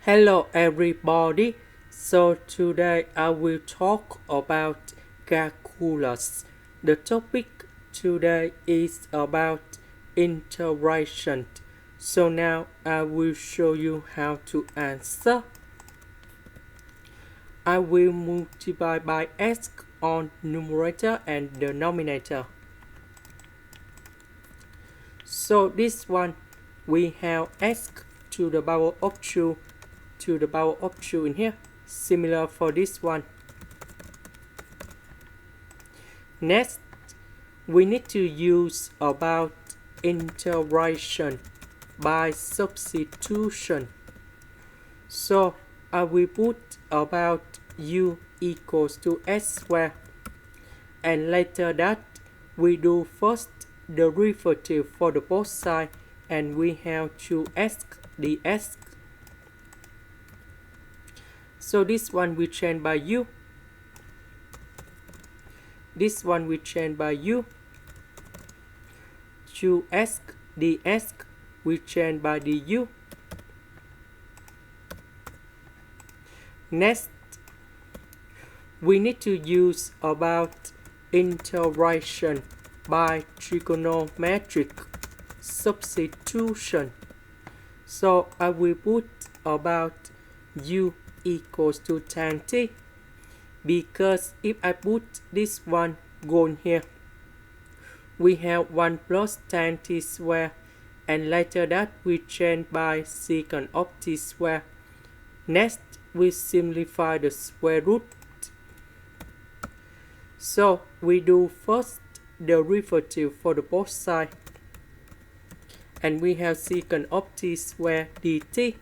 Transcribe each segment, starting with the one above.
Hello everybody. So today I will talk about calculus. The topic today is about integration. So now I will show you how to answer. I will multiply by x on numerator and denominator. So this one we have x to the power of 2 to the power of 2 in here. Similar for this one. Next, we need to use about integration by substitution. So I will put about u equals to s squared, and later that we do first derivative for the both side, and we have 2x dx. So this one we change by u. This one we change by u. 2x dx we change by du. Next, we need to use about integration by trigonometric substitution. So I will put about u equals to tan t, because if I put this one gone here, we have 1 plus tan t squared, and later that we change by secant of t squared. Next, we simplify the square root. So we do first derivative for the both sides, and we have secant of t squared dt.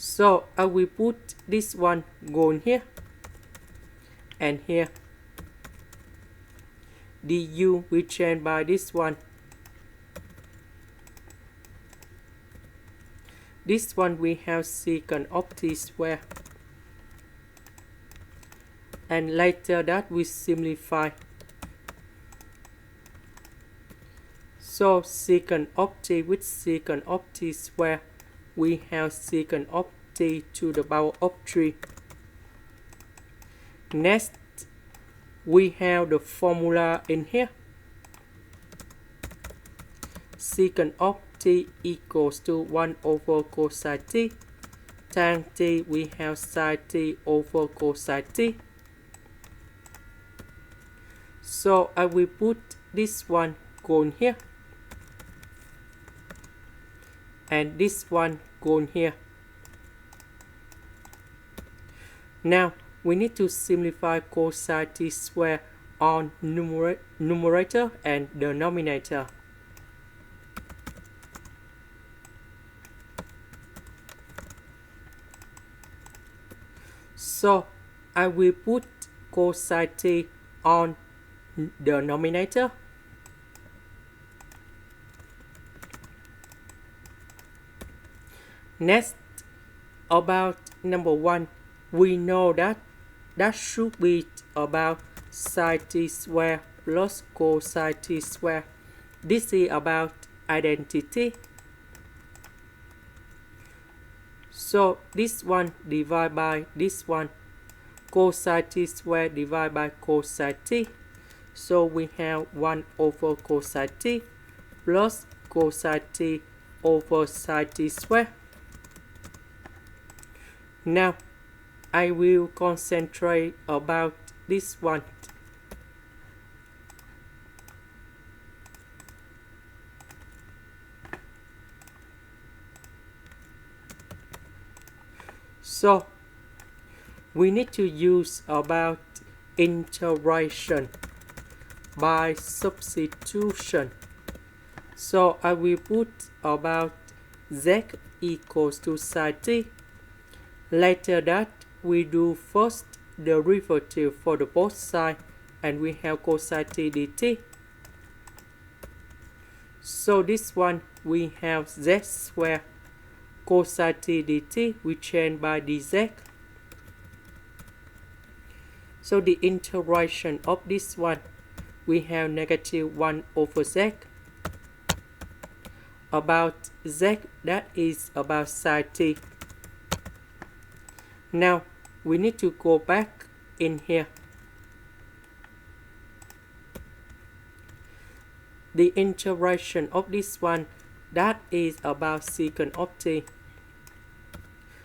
So I will put this one gone here and here. Du we change by this one. This one we have secant of t squared, and later that we simplify. So secant of t with secant of t squared, we have secant of t to the power of 3. Next, we have the formula in here. Secant of t equals to 1 over cosine t. Tan t we have sine t over cosine t. So I will put this one gone here, and this one gone here. Now we need to simplify cosine t squared on numerator and denominator. So I will put cosine t on denominator. Next, about number 1, we know that should be about sine t squared plus cosine t squared. This is about identity. So this one divided by this one, cosine t squared divided by cosine t. So we have 1 over cosine t plus cosine t over sine t squared. Now I will concentrate about this one. So we need to use about integration by substitution. So I will put about z equals to sine t. Later that we do first derivative for the both sides, and we have cosine t dt. So this one we have z squared. Cosine t dt we change by dz. So the integration of this one, we have negative 1 over z about z, that is about sine t. Now we need to go back in here. The integration of this one, that is about secant of t.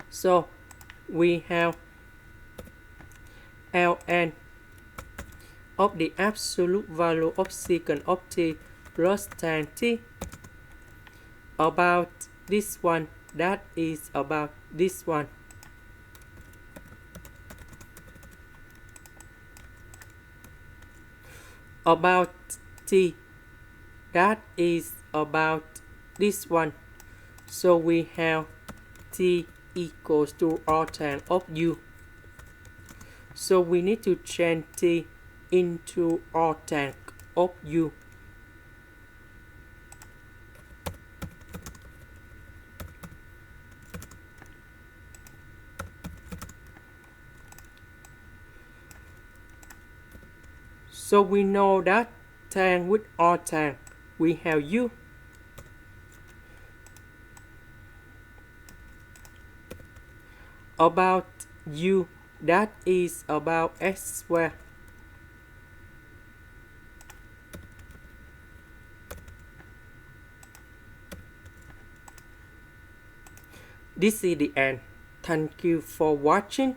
So we have ln of the absolute value of secant of t plus tan t about this one, that is about this one. About t, that is about this one. So we have t equals to r tan of u. So we need to change t into r tan of u. So we know that tan with r tan, we have u. About u, that is about x squared. This is the end. Thank you for watching.